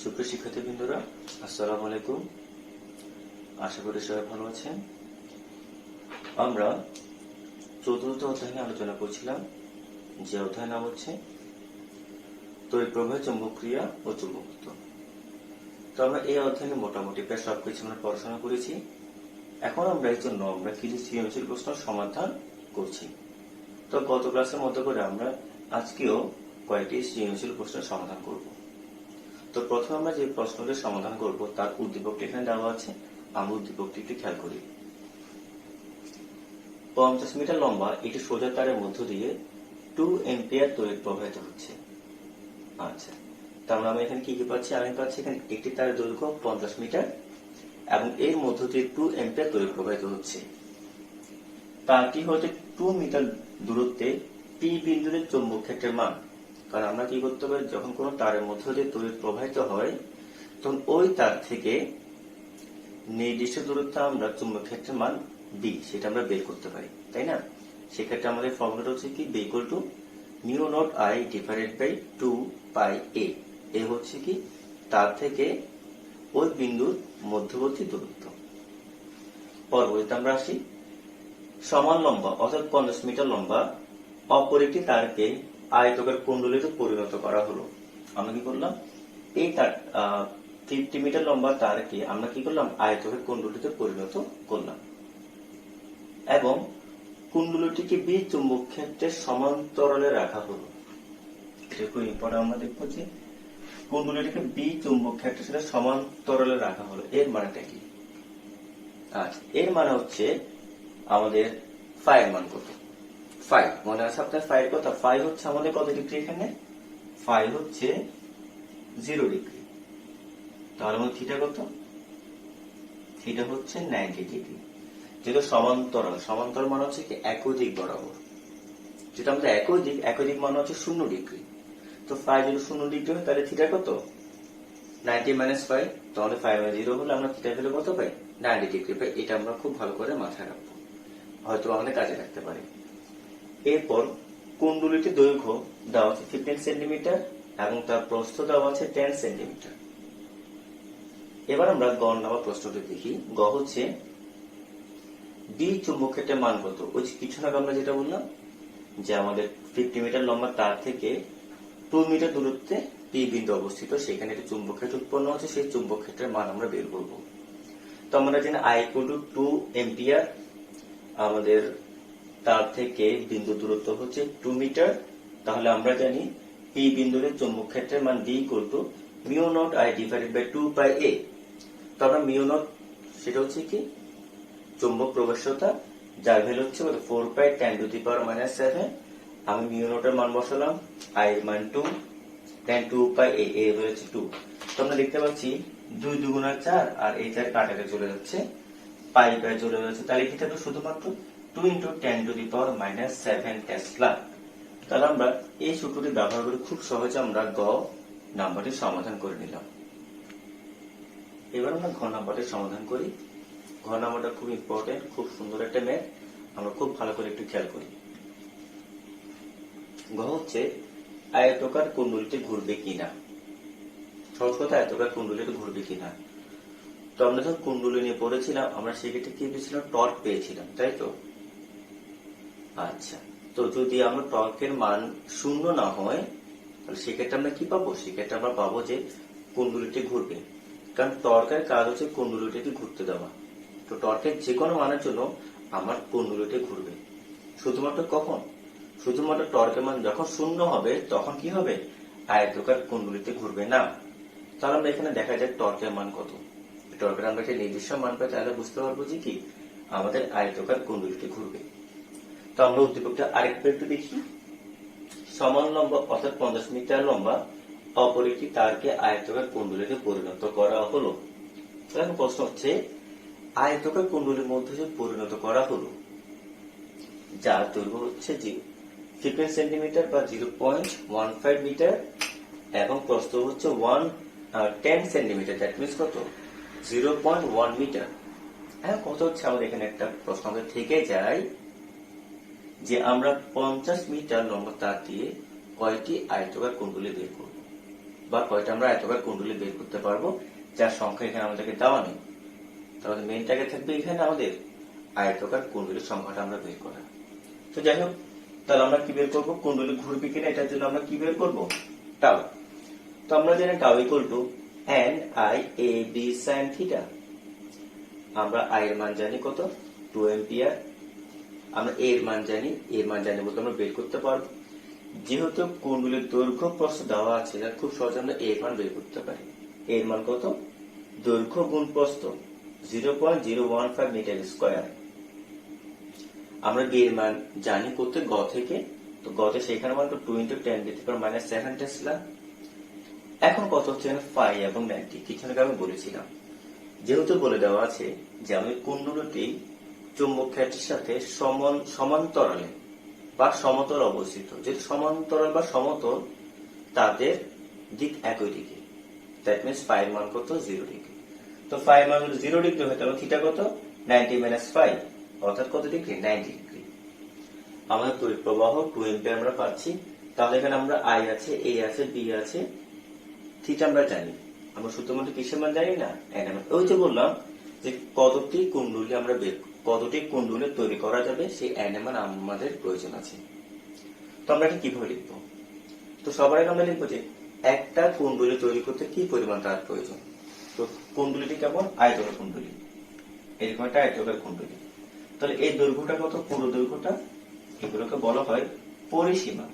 সুপ্রিয় শিক্ষার্থীবৃন্দরা, আসসালামু আলাইকুম। আশা করি সবাই ভালো আছেন। আমরা চতুর্থ অধ্যায় নিয়ে আলোচনা করছিলাম, যে অধ্যায়ের নাম হচ্ছে তড়িৎ প্রবাহ, চৌম্বক ক্রিয়া ও চুম্বকত্ব। তো আমরা এই অধ্যায়ে মোটামুটি প্রায় সবকিছু আমরা পড়াশোনা করেছি। এখন আমরা এর জন্য কিছু সৃজনশীল প্রশ্ন সমাধান করছি। তো গত ক্লাসের মতো করে আমরা আজকেও কয়েকটি সৃজনশীল প্রশ্নের সমাধান করব। তো প্রথমে আমরা যে প্রশ্নটি সমাধান করব তার উদ্দীপকটি এখানে দেওয়া আছে। আমরা উদ্দীপকটি একটু খেয়াল করি। 50 মিটার লম্বা একটি সোজা তারের মধ্য দিয়ে 2 এম্পিয়ার তড়িৎ প্রবাহিত হচ্ছে। আচ্ছা, তার মানে আমি এখানে কি পাচ্ছি? আমি পাচ্ছি এখানে একটি তারের দৈর্ঘ্য 50 মিটার এবং এর মধ্য দিয়ে 2 এম্পিয়ার তড়িৎ প্রবাহিত হচ্ছে। তারটি হচ্ছে 2 মিটার দূরত্বে পি বিন্দুতে চৌম্বক ক্ষেত্রের মান। কারণ আমরা কি করতে পারি, যখন কোনো তারের মধ্য দিয়ে তড়িৎ প্রবাহিত হয় তখন ওই তার থেকে নির্দিষ্ট দূরত্বে আমরা চৌম্বক ক্ষেত্রের মান বি সেটা আমরা বের করতে পারি, তাই না? সেক্ষেত্রে আমাদের ফর্মুলাটা হচ্ছে কি, B equal to mu not I divided by 2 pi A. A হচ্ছে কি তার থেকে ওই বিন্দুর মধ্যবর্তী দূরত্ব। পরবর্তীতে আমরা আসি, সমান লম্বা অর্থাৎ 50 মিটার লম্বা অপর একটি তারকে আয়তকার কুণ্ডলীতে পরিণত করা হলো। আমরা কি করলাম, এই তার 50 মিটার লম্বা তারকে আমরা কি করলাম, আয়তকার কুণ্ডলীতে পরিণত করলাম এবং কুণ্ডলীটিকে বি চুম্বক ক্ষেত্রের সমান্তরালে রাখা হলো। এটা খুব ইম্পর্টেন্ট। আমরা দেখবো যে কুণ্ডলীটিকে বি চুম্বক ক্ষেত্রের সাথে সমান্তরালে রাখা হলো। এর মানেটা কি? আচ্ছা, এর মানে হচ্ছে আমাদের ফাই এর মান কত? ফাই মনে আছে আপনার? ফাই এর কথা, ফাই হচ্ছে আমাদের কত ডিগ্রি? এখানে ফাই হচ্ছে 0 ডিগ্রি। তাহলে আমাদের থিটা কত? থিটা হচ্ছে 90 ডিগ্রি। যেটা সমান্তরাল, সমান্তরাল মানে হচ্ছে কি একই দিক বরাবর। যেটা আমাদের একই দিক মানে হচ্ছে 0 ডিগ্রি। তো ফাই যদি 0 ডিগ্রি হয় তাহলে থিটা কত? 90 মাইনাস ফাই। তাহলে ফাই মানে 0 হলে আমরা থিটা ভ্যালু কত পাই? 90 ডিগ্রি পাই। এটা আমরা খুব ভালো করে মাথায় রাখবো, হয়তো আমাদের কাজে লাগতে পারে। এরপর কুণ্ডলীটির দৈর্ঘ্য দেওয়া আছে 15 সেন্টিমিটার এবং তার প্রস্থ দেওয়া আছে 10 সেন্টিমিটার। এবার আমরা গ নাম্বার প্রশ্নটি দেখি। গ হচ্ছে বি চুম্বক ক্ষেত্রের মান কত? ওই কিছু আগে আমরা যেটা বললাম যে আমাদের 50 মিটার লম্বা তার থেকে 2 মিটার দূরত্বে পি বিন্দু অবস্থিত, সেখানে একটি চুম্বক ক্ষেত্র উৎপন্ন হচ্ছে। সেই চুম্বক ক্ষেত্রের মান আমরা বের করব। তো আমরা জানি আই ইকুয়াল টু 2 এম্পিয়ার, আমাদের তার থেকে বিন্দু দূরত্ব হচ্ছে 2 মিটার। তাহলে আমরা জানি পি বিন্দুর চৌম্বক ক্ষেত্রের মান D equal to mu not I divided by 2 pi A. তো আমরা মিউ নট সেটা হচ্ছে কি চৌম্বক প্রবেশ্যতা, যার ভ্যালু হচ্ছে 4 পাই 10 টু দি পাওয়ার মাইনাস 7। আমি মিউ নটের মান বসালাম, আই এর মান 2, দেন 2 পাই এ, এ হচ্ছে 2। তো আমরা দেখতে পাচ্ছি 2 দুগুণা 4 আর এই 4 কাটাতে চলে যাচ্ছে, পাই পাই চলে যাচ্ছে। তাহলে কি থাকবে? শুধুমাত্র 2 into 10 to the power minus 7 Tesla. তাহলে আমরা এই সূত্রটি ব্যবহার করে খুব সহজে আমরা গ নাম্বারটি সমাধান করে নিলাম। এবার আমরা ঘ নাম্বারটি সমাধান করি। ঘ নাম্বারটা খুব ইম্পর্টেন্ট, খুব সুন্দর একটা ম্যাথ, আমরা খুব ভালো করে একটু খেয়াল করি। ঘ হচ্ছে আয়তকার কুণ্ডলীটি ঘুরবে কিনা। সহজ কথা, আয়তকার কুণ্ডলীটি ঘুরবে কিনা। তো আমরা যখন কুণ্ডলী নিয়ে পড়েছিলাম আমরা সেক্ষেত্রে কি পেয়েছিলাম? টর্ক পেয়েছিলাম, তাই তো? আচ্ছা, তো যদি আমরা টর্কের মান 0 না হয় তাহলে সেক্ষেত্রে আমরা কি পাবো? সেক্ষেত্রে আমরা পাবো যে কুণ্ডলীটি ঘুরবে। কারণ টর্কের কাজ হচ্ছে কুণ্ডলীটিকে ঘুরতে দেওয়া। তো টর্কের যে কোনো মানের জন্য আমার কুণ্ডলীটি ঘুরবে। শুধুমাত্র কখন? শুধুমাত্র টর্কের মান যখন 0 হবে তখন কি হবে? আয়তকার কুণ্ডলীটি ঘুরবে না। তাহলে আমরা এখানে দেখা যায় টর্কের মান কত। টর্কের আমরা একটা নির্দিষ্ট মান পাই, তাহলে বুঝতে পারবো যে কি আমাদের আয়তকার কুণ্ডলীটি ঘুরবে। তো আমরা উদ্দীপকটা আরেকটু একটু দেখি। সমান লম্বা অর্থাৎ 50 মিটার লম্বা অপর একটি তারকে আয়তকার কুণ্ডলীতে পরিণত করা হলো। তাহলে প্রশ্ন হচ্ছে আয়তকার কুণ্ডলীর মধ্যে যে পরিণত করা হলো, যার দৈর্ঘ্য হচ্ছে 15 সেন্টিমিটার বা 0.15 মিটার এবং প্রস্থ হচ্ছে 10 সেন্টিমিটার, দ্যাট মিনস কত? 0.1 মিটার। হ্যাঁ, কত হচ্ছে আমাদের এখানে একটা প্রশ্ন আমাদের থেকে যায় যে আমরা 50 মিটার লম্বা তার দিয়ে কয়টি আয়তকার কুণ্ডলী বের করব। বা কয়টা আমরা আয়তাকার কুণ্ডলী বের করতে পারবো, যার সংখ্যা এখানে আমাদেরকে দেওয়া নেই। তাহলে মেইন টার্গেট থাকবে এখানে আমাদের আয়তাকার কুণ্ডলীর সংখ্যাটা আমরা বের করা। তো যাই হোক, তাহলে আমরা কি বের করবো, কুণ্ডলী ঘুরবে কিনা এটার জন্য আমরা কি বের করবো, টাউ। তো আমরা জানি tau equal to NIAB sin theta. আমরা আই এর মান জানি কত, 2 এম্পিয়ার। আমরা এ এর মান জানি, এর মান জানি বলতে আমরা বের করতে পারবো। যেহেতু কুণ্ডলীর দৈর্ঘ্য প্রস্থ দেওয়া আছে, খুব সহজে আমরা এর মান বের করতে পারি। এর মান কত, দৈর্ঘ্য গুণ প্রস্থ 0.015 মিটার স্কয়ার। আমরা বি এর মান জানি করতে গ থেকে, তো গ তে সেখানে মান 2 × 10⁻⁷ টেসলা। এখন কত হচ্ছে ফাই এবং 90, কিছু আগে আমি বলেছিলাম যেহেতু বলে দেওয়া আছে যে আমি কুণ্ডলীটি চুম্বক ক্ষেত্রের সাথে সমান্তরালে বা সমতল অবস্থিত, যেহেতু সমান্তরাল বা সমতল তাদের দিক একই দিকে, দ্যাট মিনস ফাই মান কত, 0 ডিগ্রি। তো ফাই মান 0 ডিগ্রি হয় তাহলে থিটা কত, 90 - 5, অর্থাৎ কত ডিগ্রি, 90 ডিগ্রি। আমাদের তড়িৎ প্রবাহ 2 এম্পিয়ার আমরা পাচ্ছি। তাহলে এখানে আমরা আই আছে, এ আছে, বি আছে, থিটা আমরা জানি। আমরা শুধুমাত্র কিসের মান জানি না, NM। ওই যে বললাম যে কতটি কুণ্ডলী তৈরি করা যাবে সেই NM আমাদের প্রয়োজন আছে। তো আমরা এটা কিভাবে লিখবো, তো সবার আগে আমরা লিখবো যে একটা কুণ্ডলী তৈরি করতে কি পরিমাণ তার প্রয়োজন। তো কুণ্ডলীটি কেমন, আয়তাকার কুণ্ডলী, এরকম একটা আয়তাকার কুণ্ডলী। তাহলে এই দৈর্ঘ্যটা কত, পুরো দৈর্ঘ্যটা, এগুলোকে বলা হয় পরিসীমা,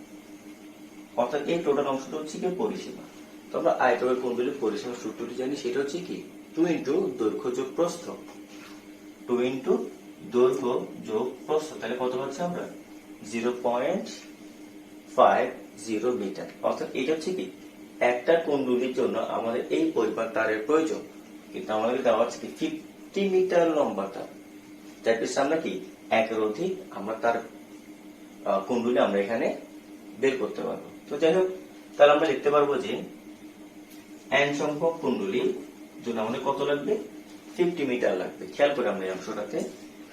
অর্থাৎ এই টোটাল অংশটা হচ্ছে কি পরিসীমা। তো আমরা আয়তাকার কুণ্ডলীর পরিসীমার সূত্রটি জানি, সেটা হচ্ছে কি 2 × দৈর্ঘ্য যোগ প্রস্থ, 2 × দৈর্ঘ্য যোগ প্রস্থ। তাহলে কত পাচ্ছি আমরা, 0.50 মিটার। অর্থাৎ এটা হচ্ছে কি একটা কুণ্ডলীর জন্য আমাদের এই পরিমাণ তারের প্রয়োজন, কিন্তু আমাদের দেওয়া হচ্ছে কি 50 মিটার লম্বা তার। দ্যাট মিনস আমরা কি একের অধিক আমরা তার কুণ্ডলী আমরা এখানে বের করতে পারবো। তো যাই হোক, তাহলে আমরা লিখতে পারবো যে n সংখ্যক কুণ্ডলীর জন্য আমাদের কত লাগবে, 50 মিটার লাগবে। খেয়াল করে আমরা এই অংশটাতে,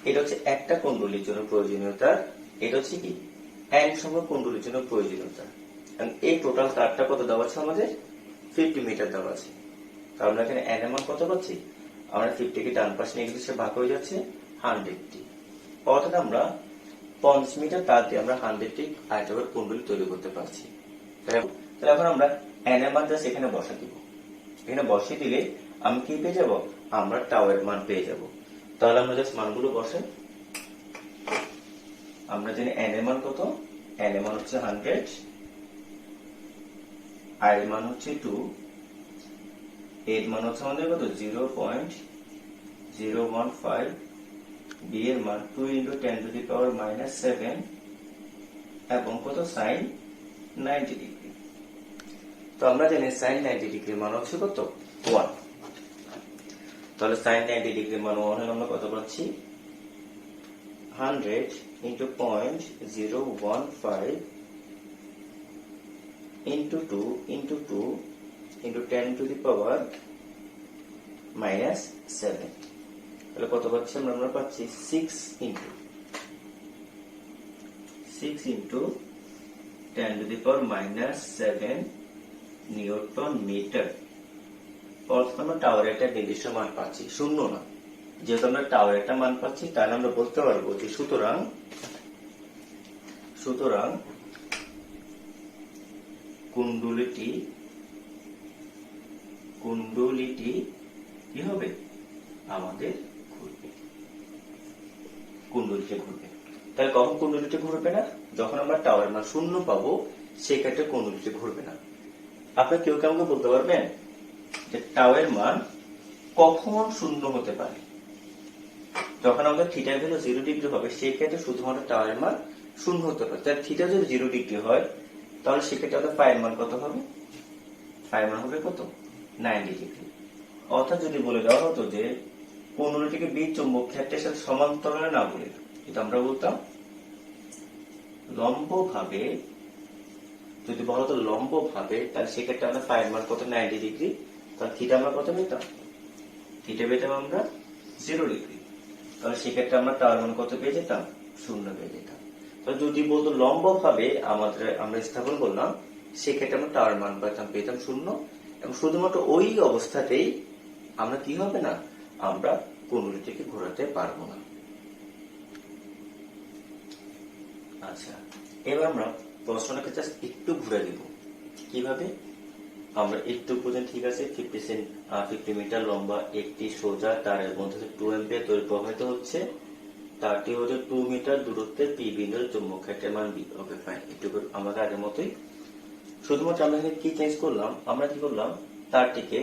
এটা হচ্ছে একটা কুণ্ডলীর জন্য প্রয়োজনীয়তা, এটা হচ্ছে কি n সংখ্যক কুণ্ডলীর জন্য প্রয়োজনীয়তা। এই টোটাল তারটা কত দেওয়া আছে আমাদের, 50 মিটার দেওয়া আছে। তাহলে আমরা এখানে n এর মান কত পাচ্ছি, আমরা 50 কে ডান পাশে নিয়ে গেলে ভাগ হয়ে যাচ্ছে 100টি। অর্থাৎ আমরা 50 মিটার তার দিয়ে আমরা 100টি আয়তাকার কুণ্ডলী তৈরি করতে পারছি। তাহলে এখন আমরা n এর মান জাস্ট এখানে বসা দিব। এখানে বসিয়ে দিলে আমি কি পেয়ে যাব, আমরা টাউ এর মান পেয়ে যাব। তাহলে আমরা জাস্ট মানগুলো বসাই। আমরা জানি n এর মান কত, n এর মান হচ্ছে 100, i এর মান হচ্ছে 2, এর মান হচ্ছে আমাদের কত 0.015, b এর মান 2 × 10⁻⁷, এবং কত sin 90 ডিগ্রি। তো আমরা জানি sin 90 ডিগ্রির মান হচ্ছে কত, 1। তাহলে sin 90 ডিগ্রির মান 1 হলে আমরা কত পাচ্ছি, 100 × 0.015 into 2 into 2 into 10⁻⁷। তাহলে কত পাচ্ছি আমরা পাচ্ছি 6 into 10⁻⁷ নিউটন মিটার। অর্থাৎ আমরা টাওয়ারের একটা নির্দিষ্ট মান পাচ্ছি, শূন্য না। যেহেতু আমরা টাওয়ারের একটা মান পাচ্ছি, তাহলে আমরা বলতে পারবো যে সুতরাং কুণ্ডলীটি কি হবে, আমাদের ঘুরবে, কুণ্ডলীটি ঘুরবে। তাহলে কখন কুণ্ডলীটি ঘুরবে না, যখন আমরা টাওয়ারের মান শূন্য পাবো, সেই ক্ষেত্রে কুণ্ডলীটি ঘুরবে না। আপনি কেউ আমাকে বলতে পারবেন যে টাওয়ারের মান কখন শূন্য হতে পারে, যখন আমাদের থিটার ভ্যালু 0 ডিগ্রি হবে, সেই ক্ষেত্রে শুধুমাত্র টাওয়ারের মান শূন্য হতে পারে। তাহলে থিটা যদি 0 ডিগ্রি হয়, তাহলে সেক্ষেত্রে আমাদের ফাই মান কত হবে, ফাই মান হবে কত, 90 ডিগ্রি। অর্থাৎ যদি বলে দেওয়া হতো যে কুণ্ডলীটিকে বিদ্যুৎ চুম্বক ক্ষেত্রের সাথে সমান্তরালে না বলে, এটা আমরা বলতাম লম্বভাবে। যদি বলা হতো লম্বভাবে, তাহলে সেক্ষেত্রে আমরা ফাই মান কত, 90 ডিগ্রি। তাহলে থিটা আমরা কত পেতাম, থিটা পেতাম আমরা 0 ডিগ্রি। তাহলে সেক্ষেত্রে আমরা টাওয়ার মান কত পেয়ে যেতাম, 0 পেয়ে যেতাম। তো যদি বলতো লম্বভাবে আমরা স্থাপন করলাম, সেক্ষেত্রে আমরা টাওয়ার মান পেতাম 0, এবং শুধুমাত্র ওই অবস্থাতেই আমরা কি হবে না, আমরা কুণ্ডলীটিকে ঘোরাতে পারবো না। আচ্ছা, এবার আমরা প্রশ্নটাকে জাস্ট একটু ঘুরে দিব। কিভাবে? আমরা একটু পর্যন্ত ঠিক আছে 50 মিটার লম্বা একটি সোজা তারের মধ্যে 2 অ্যাম্পিয়ার তড়িৎ প্রবাহিত হচ্ছে, তারটি হচ্ছে 2 মিটার দূরত্বে পি বিন্দুর চুম্বক ক্ষেত্রের মান বি। ওকে ফাইন, এটুকু আমাদের আগের মতোই। শুধুমাত্র আমরা এখানে কি চেঞ্জ করলাম, আমরা কি করলাম, তারটিকে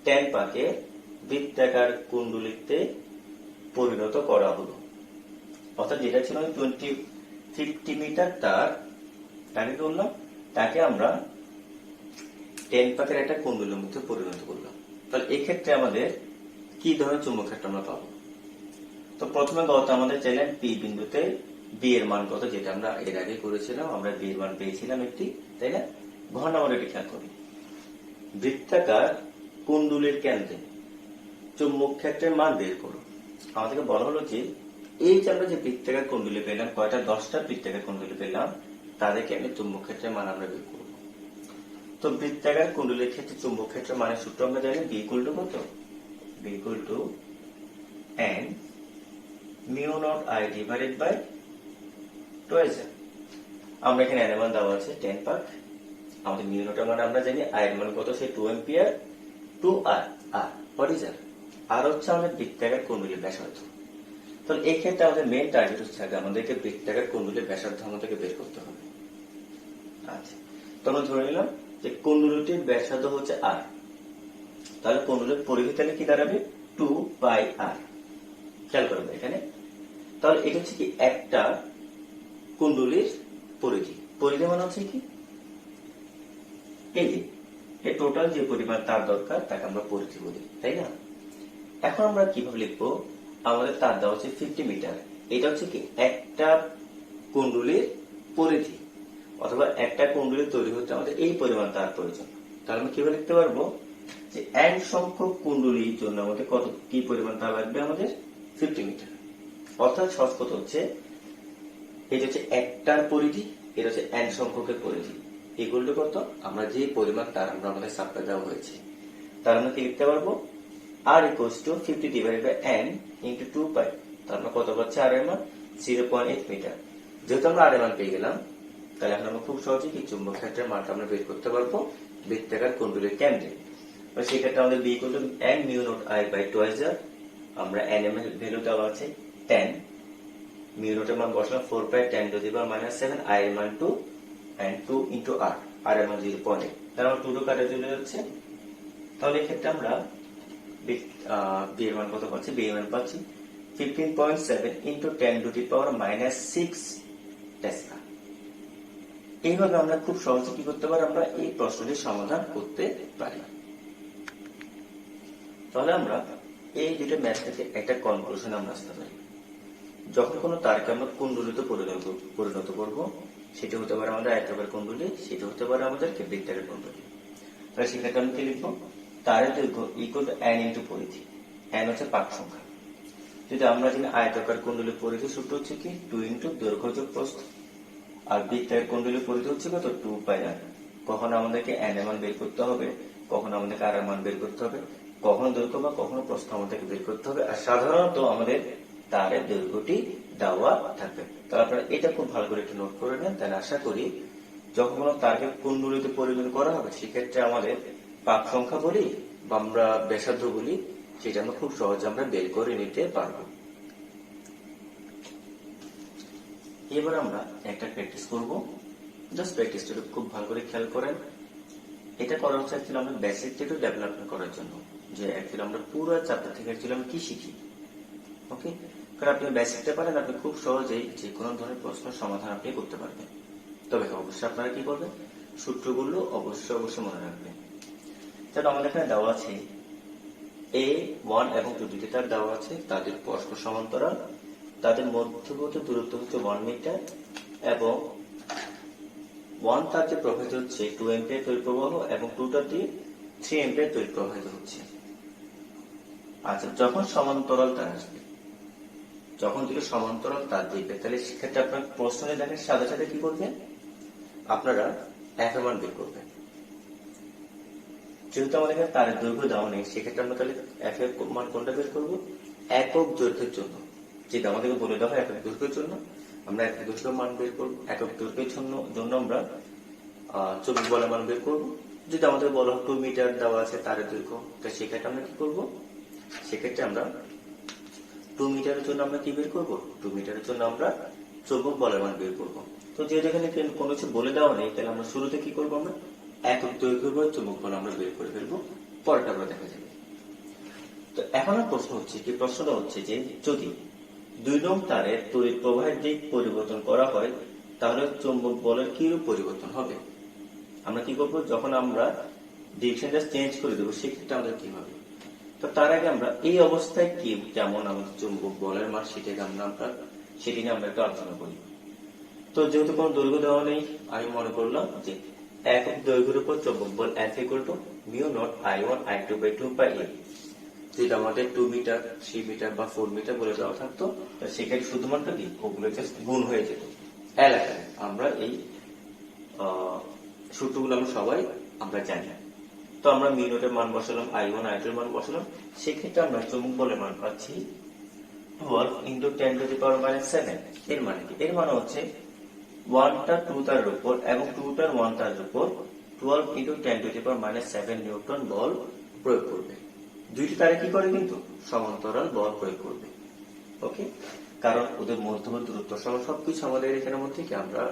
10 পাকে বৃত্তাকার কুণ্ডলীতে পরিণত করা হলো। অর্থাৎ যেটা ছিল 50 মিটার তার, তাকে করলাম, তাকে আমরা 10 পাকের একটা কুণ্ডলীর মধ্যে পরিণত করলাম। তাহলে এক্ষেত্রে আমাদের কি ধরনের চুম্বক ক্ষেত্র আমরা পাবো? তো প্রথমে কত আমাদের চাইলেন পি বিন্দুতে বি এর মান কত, যেটা আমরা এর আগে করেছিলাম, আমরা বি এর মান পেয়েছিলাম একটি, তাই না? ঘন আমরা এটি খেয়াল করি, বৃত্তাকার কুণ্ডলীর কেন্দ্রে চুম্বক ক্ষেত্রের মান বের করো। আমাদেরকে বলা হলো যে এই যে আমরা যে বৃত্তাকার কুণ্ডলী পেলাম, কয়টা 10টা বৃত্তাকার কুণ্ডলী পেলাম, তাদেরকে আমি চুম্বক ক্ষেত্রের মান আমরা বের করব। তো বৃত্তাকার কুণ্ডলীর ক্ষেত্রে চুম্বক ক্ষেত্রের মানের সূত্র আমরা জানি, বি ইকুয়াল টু কত, B equal to n mu not I divided by twice r। আমরা এখানে n এর মান দেওয়া আছে 10 পাক, আমাদের মিউ নট এর মান আমরা জানি, i এর মান কত, সেই 2 ampere, 2r, r what is r, আর হচ্ছে আমাদের বৃত্তাকার কুণ্ডলীর ব্যাসার্ধ। তাহলে এই ক্ষেত্রে আমাদের মেইন টার্গেট হচ্ছে আমাদেরকে বৃত্তাকার কুণ্ডলীর ব্যাসার্ধ আমাদেরকে বের করতে হবে। আচ্ছা, তো আমরা ধরে নিলাম যে কুণ্ডলীটির ব্যাসার্ধ হচ্ছে r, তাহলে কুণ্ডলীর পরিধি তাহলে কি দাঁড়াবে, 2 পাই r। খেয়াল করবে এখানে, তাহলে এটা হচ্ছে কি একটা কুণ্ডলীর পরিধি, পরিধি মানে হচ্ছে কি এই যে এই টোটাল যে পরিমাণ তার দরকার তাকে আমরা পরিধি বলি, তাই না? এখন আমরা কিভাবে লিখবো, আমাদের তার দেওয়া হচ্ছে 50 মিটার, এটা হচ্ছে কি একটা কুণ্ডলীর পরিধি, অথবা একটা কুণ্ডলী তৈরি হতে আমাদের এই পরিমাণ তার প্রয়োজন। তাহলে আমরা কিভাবে লিখতে পারবো যে n সংখ্যক কুণ্ডলীর জন্য আমাদের কত কি পরিমাণ তার লাগবে, আমাদের 50 মিটার। অর্থাৎ সহজ কথা হচ্ছে এটা হচ্ছে একটার পরিধি, এটা হচ্ছে n সংখ্যকের পরিধি, ইকুয়াল টু কত, আমরা যে পরিমাণ তার আমরা আমাদের সাপ্লাই দেওয়া হয়েছে, তার আমরা কি লিখতে পারবো, r equals to 50 divided by n into 2 pi. তার আমরা কত পাচ্ছি, r এর মান 0.8 মিটার। যেহেতু আমরা r এর মান পেয়ে গেলাম, তাহলে এখন আমরা খুব সহজেই কি চুম্বক ক্ষেত্রের মানটা আমরা বের করতে পারবো বৃত্তাকার কুণ্ডলীর কেন্দ্রে। সেই ক্ষেত্রে আমাদের b equal to n mu not i by twice r, আমরা n এর ভ্যালু দেওয়া আছে 10, মিউ নট এর মান বসালাম 4 পাই 10 টু দি পাওয়ার -7, i এর মান 2 and 2 into r, r এর মান 0.8, তার মানে 2 টু কাটে চলে যাচ্ছে। তাহলে এই ক্ষেত্রে আমরা b এর মান কত পাচ্ছি, b এর মান পাচ্ছি 15.7 into 10 to the power -6 Tesla. এইভাবে আমরা খুব সহজে কি করতে পারি, আমরা এই প্রশ্নটির সমাধান করতে পারি। তাহলে আমরা এই দুটো ম্যাথ থেকে একটা কনক্লুশনে আমরা আসতে পারি, যখন কোনো তারকে আমরা কুণ্ডলীতে পরিণত করব, সেটা হতে পারে আমাদের আয়তাকার কুণ্ডলী, সেটা হতে পারে আমাদের বৃত্তাকার কুণ্ডলী। তাহলে সেক্ষেত্রে আমি কি লিখবো, তারের দৈর্ঘ্য ইকুয়াল টু n ইন্টু পরিধি, n হচ্ছে পাক সংখ্যা। যদি আমরা জানি আয়তাকার কুণ্ডলীর পরিধি সূত্র হচ্ছে কি 2 ইন্টু দৈর্ঘ্য যোগ প্রস্থ, আর বৃত্তাকার কুণ্ডলীর পরিধি হচ্ছে কত, 2 পাই r। কখন আমাদেরকে n এর মান বের করতে হবে, কখন আমাদেরকে r এর মান বের করতে হবে, কখনো দৈর্ঘ্য বা কখনো প্রস্থ আমাদেরকে বের করতে হবে, আর সাধারণত আমাদের তারের দৈর্ঘ্যটি দেওয়া থাকবে। তাহলে আপনারা এটা খুব ভালো করে একটু নোট করে নেন, তাহলে আশা করি যখন কোনো তারকে কুণ্ডলীতে পরিণত করা হবে, সেক্ষেত্রে আমাদের পাক সংখ্যা বলি বা আমরা ব্যাসার্ধ বলি, সেটা আমরা খুব সহজে আমরা বের করে নিতে পারবো। এবার আমরা একটা প্র্যাকটিস করব, জাস্ট প্র্যাকটিসটা খুব ভালো করে খেয়াল করেন। এটা করা হচ্ছে অ্যাকচুয়ালি আমরা বেসিকটা একটু ডেভেলপমেন্ট করার জন্য, যে অ্যাকচুয়ালি আমরা পুরো চ্যাপ্টার থেকে অ্যাকচুয়ালি আমরা কি শিখি। ওকে, কারণ আপনি বেসিকটা পারেন, আপনি খুব সহজেই যে কোনো ধরনের প্রশ্নের সমাধান আপনি করতে পারবেন। তবে অবশ্যই আপনারা কি করবেন, সূত্রগুলো অবশ্যই মনে রাখবেন। তাহলে আমাদের এখানে দেওয়া আছে A1 এবং 2 দুটি তার দেওয়া আছে, তাদের পরস্পর সমান্তরাল, তাদের মধ্যবর্তী দূরত্ব হচ্ছে 1 মিটার, এবং 1 তার যে প্রবাহিত হচ্ছে 2 অ্যাম্পিয়ার তড়িৎ প্রবাহ, এবং 2 তার দিয়ে 3 অ্যাম্পিয়ার তড়িৎ প্রবাহিত হচ্ছে। আচ্ছা, যখন সমান্তরাল তার আসবে, যখন দুটো সমান্তরাল তার দিবে, তাহলে সেক্ষেত্রে আপনার প্রশ্নে দেখেন সাথে সাথে কি করবেন, আপনারা এফ এর মান বের করবে। যেহেতু আমাদের এখানে তারের দৈর্ঘ্য দেওয়া নেই, সেক্ষেত্রে আমরা তাহলে এফ এর মান কোনটা বের করবো? একক দৈর্ঘ্যের জন্য, যেটা আমাদেরকে বলে দেওয়া হয় একক দৈর্ঘ্যের জন্য আমরা একক দৈর্ঘ্যের মান বের করবো। একক দৈর্ঘ্যের জন্য আমরা চৌম্বক বলের মান বের করবো। যদি আমাদের বলা হয় 2 মিটার দেওয়া আছে তারের দৈর্ঘ্য, তো সেক্ষেত্রে আমরা কি করবো? সেক্ষেত্রে আমরা 2 মিটারের জন্য আমরা কি বের করবো? 2 মিটারের জন্য আমরা চৌম্বক বলের মান বের করবো। তো যেহেতু এখানে কোনো কিছু বলে দেওয়া নেই, তাহলে আমরা শুরুতে কি করবো? আমরা একক দৈর্ঘ্যের চৌম্বক বল আমরা বের করে ফেলবো, পরেরটা আমরা দেখা যাবে। তো এখন প্রশ্নটা হচ্ছে যে যদি 2 নং তারের তড়িৎ প্রবাহের দিক পরিবর্তন করা হয়, তাহলে চৌম্বক বলের কিরূপ পরিবর্তন হবে? আমরা কি করবো? যখন আমরা ডিরেকশনটা চেঞ্জ করে দেবো, সেক্ষেত্রে আমাদের কি হবে? তো তার আগে আমরা এই অবস্থায় কি যেমন আমাদের চৌম্বক বলের মান সেটি নিয়ে আমরা একটু আলোচনা করি। তো যেহেতু কোনো দৈর্ঘ্য দেওয়া নেই, আমি মনে করলাম যে একক দৈর্ঘ্যের উপর চৌম্বক বল F = μ0 I1 I2 by 2 pi a। যদি আমাদের 2 মিটার 3 মিটার বা 4 মিটার বলে দেওয়া থাকতো, সেক্ষেত্রে শুধুমাত্র কি ওগুলো জাস্ট গুণ হয়ে যেত এলাকায়। আমরা এই সূত্রগুলো আমরা জানি। তো আমরা μ0 এর মান বসালাম, I1 I2 এর মান বসালাম, সেক্ষেত্রে আমরা চৌম্বক বলের মান পাচ্ছি 12 × 10⁻⁷। এর মানে কি? এর মানে হচ্ছে 1টা 2 তারের উপর এবং 2টার 1 তারের উপর 12 × 10⁻⁷ নিউটন বল প্রয়োগ করবে। দুইটি তারে কি করে? কিন্তু সমান্তরাল বল প্রয়োগ করবে। ওকে, কারণ ওদের মধ্যবর্তী দূরত্ব সহ সবকিছু আমাদের এখানের মধ্যে কি আমরা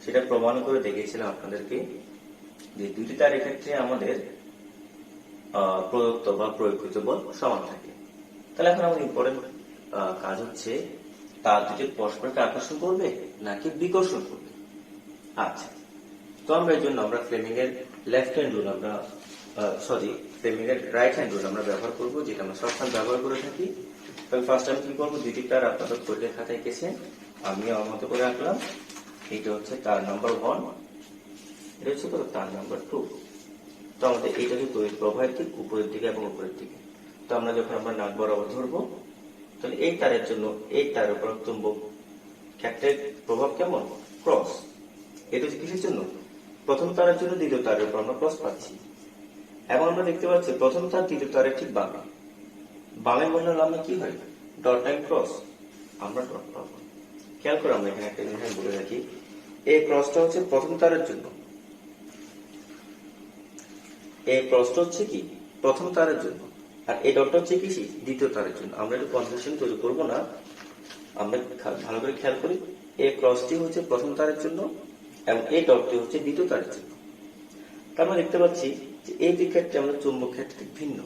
সেটা প্রমাণ করে দেখিয়েছিলাম আপনাদেরকে যে দুইটি তারের ক্ষেত্রে আমাদের প্রদত্ত বা প্রয়োগকৃত বল সমান থাকে। তাহলে এখন আমাদের ইম্পর্টেন্ট কাজ হচ্ছে তার দুটি পরস্পরকে আকর্ষণ করবে নাকি বিকর্ষণ করবে। আচ্ছা, তো আমরা এই জন্য আমরা ফ্লেমিং এর লেফট হ্যান্ড রুল ফ্লেমিং এর রাইট হ্যান্ড রুল আমরা ব্যবহার করবো, যেটা আমরা সবসময় ব্যবহার করে থাকি। তবে ফার্স্ট আমি কি করবো? দুটি তার আপনাদের পরীক্ষা খাতায় এঁকেছেন, আমি আমার মতো করে রাখলাম। এটা হচ্ছে তার নাম্বার 1, এটা হচ্ছে তার নাম্বার 2। তো আমাদের এইটা হচ্ছে তড়িৎ প্রবাহের দিক উপরের দিকে এবং উপরের দিকে। তো আমরা যখন আমরা নাক বরাবর ধরবো, তাহলে এই তারের জন্য এই তারের উপর চুম্বক ক্ষেত্রের প্রভাব কেমন? ক্রস। এটা হচ্ছে কিসের জন্য? প্রথম তারের জন্য দ্বিতীয় তারের উপর আমরা ক্রস পাচ্ছি। এবং আমরা দেখতে পাচ্ছি প্রথম তার দ্বিতীয় তারের ঠিক বামে বললে আমরা কি হয়? ডট লাইন ক্রস, আমরা ডট পাবো। খেয়াল করে আমরা এখানে একটা জিনিস বলে রাখি, এই ক্রসটা হচ্ছে প্রথম তারের জন্য, এই ক্রসটা হচ্ছে কি প্রথম তারের জন্য, আর এই ডটটা হচ্ছে কি দ্বিতীয় তারের জন্য। আমরা একটু কনফিউশন তৈরি করবো না, আমরা ভালো করে খেয়াল করি। এই ক্রসটি হচ্ছে প্রথম তারের জন্য এবং এই ডটটি হচ্ছে দ্বিতীয় তারের জন্য। তার আমরা দেখতে পাচ্ছি যে এই দুই ক্ষেত্রে আমাদের চুম্বক ক্ষেত্র ভিন্ন।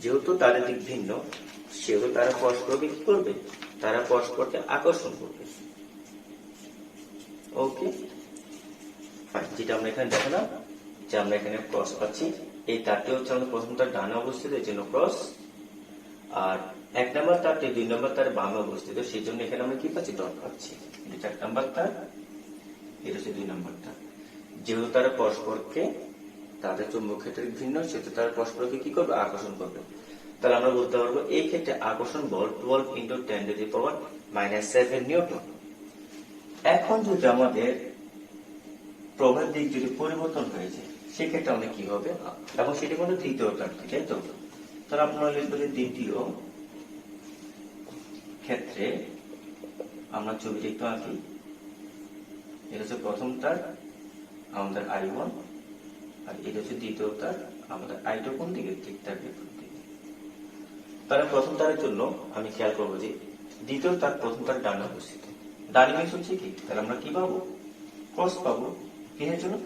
যেহেতু তারের দিক ভিন্ন, সেহেতু তারা পরস্পরকে কি করবে? তারা পরস্পরকে আকর্ষণ করবে। ওকে, যেটা আমরা এখানে দেখালাম যে আমরা এখানে ক্রস পাচ্ছি। এই তারটি হচ্ছে আমাদের প্রথম তার ডানে অবস্থিত, এই জন্য ক্রস। আর 1 নম্বর তারটি 2 নম্বর তার বামে অবস্থিত, সেই জন্য এখানে আমরা কি পাচ্ছি? ডট পাচ্ছি। এটা 1 নম্বর তার, এটা হচ্ছে 2 নম্বর তার। যেহেতু তারা পরস্পরকে তাদের চুম্বক ক্ষেত্রে ভিন্ন, সেহেতু তারা পরস্পরকে কি করবে? আকর্ষণ করবে। তাহলে আমরা বলতে পারবো এই ক্ষেত্রে আকর্ষণ বল 12 × 10⁻⁷ নিউটন। এখন যদি আমাদের প্রবাহের দিক যদি পরিবর্তন হয়ে যায়, সেক্ষেত্রে আমাদের কি হবে? এবং সেটি কোনো তৃতীয় তারটি, তাই তো? তাহলে আপনারা লিখবেন দ্বিতীয় ক্ষেত্রে আমরা ছবিটি একটু আঁকি। এটা হচ্ছে প্রথম তার আমাদের I1, আর এটা হচ্ছে দ্বিতীয় তার আমাদের I2। কোন দিকে? ঠিক তার বিপরীত দিকে। তাহলে প্রথম তারের জন্য আমি খেয়াল করবো যে দ্বিতীয় তার প্রথম তার ডানে অবস্থিত। ডানে মিস হচ্ছে কি? তাহলে আমরা কি পাবো? ক্রস পাবো। কিসের জন্য?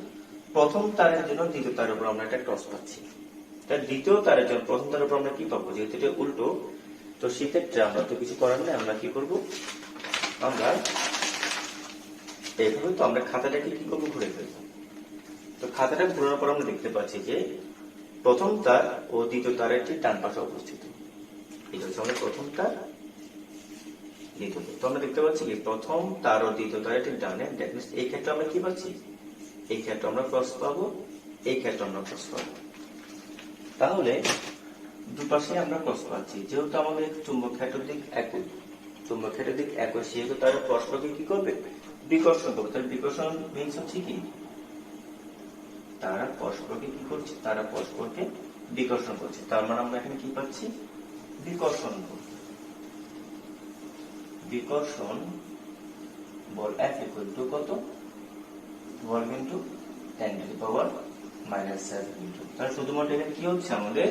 প্রথম তারের জন্য দ্বিতীয় তারের উপর আমরা একটা ক্রস পাচ্ছি। তাহলে দ্বিতীয় তারের জন্য প্রথম তারের উপর আমরা কি পাবো? যেহেতু এটা উল্টো, তো সেক্ষেত্রে আমরা তো কিছু করার নেই। আমরা কি করবো? আমরা এইভাবে তো আমরা খাতাটাকে কি করবো? ঘুরে ফেলবো। তো খাতাটা ঘোরানোর পর আমরা দেখতে পাচ্ছি যে প্রথম তার ও দ্বিতীয় তারের ঠিক ডান পাশে অবস্থিত। এটা হচ্ছে আমাদের প্রথম তার, দ্বিতীয় তার। তো আমরা দেখতে পাচ্ছি কি প্রথম তার ও দ্বিতীয় তারের ঠিক ডানে। দ্যাট মিনস এই ক্ষেত্রে আমরা কি পাচ্ছি? এই ক্ষেত্রে আমরা ক্রস পাবো, এই ক্ষেত্রে আমরা ক্রস পাবো। তাহলে দুপাশে আমরা ক্রস পাচ্ছি। যেহেতু আমাদের চুম্বক ক্ষেত্রের দিক একই, সেহেতু তারা পরস্পরকে কি করবে? বিকর্ষণ করবে। তাহলে বিকর্ষণ মিনস হচ্ছে কি? তারা পরস্পরকে কি করছে, তারা পরস্পরকে বিকর্ষণ করছে। তার মানে আমরা এখানে কি পাচ্ছি, বিকর্ষণ বল। বিকর্ষণ বল F ইকুয়াল টু কত, 12 into 10 to the power -7 into. তাহলে শুধুমাত্র এখানে কি হচ্ছে, আমাদের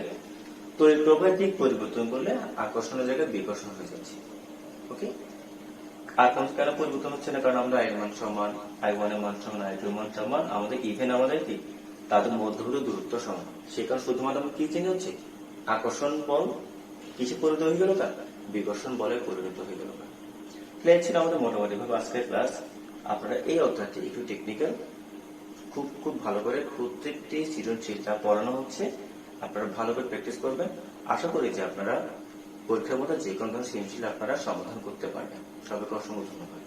তড়িৎ প্রবাহের দিক পরিবর্তন করলে আকর্ষণের জায়গায় বিকর্ষণ হয়ে যাচ্ছে। ওকে, আর কোন কেন পরিবর্তন হচ্ছে না, কারণ আমরা I মান সমান, I1 এর মান সমান, I2 এর মান সমান, আমাদের ইভেন আমাদের কি তাদের মধ্যবর্তী দূরত্ব সমান। সে কারণে শুধুমাত্র আমরা কি চেঞ্জ হচ্ছে, আকর্ষণ বল কিসে পরিণত হয়ে গেল, তার বিকর্ষণ বলে পরিণত হয়ে গেল। ক্লিয়ার ছিল আমাদের মোটামুটি ভাবে আজকের ক্লাস। আপনারা এই অধ্যায়টি একটু টেকনিক্যাল, খুব খুব ভালো করে প্রত্যেকটি সৃজনশীল যা পড়ানো হচ্ছে আপনারা ভালো করে প্র্যাকটিস করবেন। আশা করি যে আপনারা পরীক্ষার মধ্যে যে কোনো সৃজনশীল আপনারা সমাধান করতে পারবেন। সবাইকে অসংখ্য ধন্যবাদ।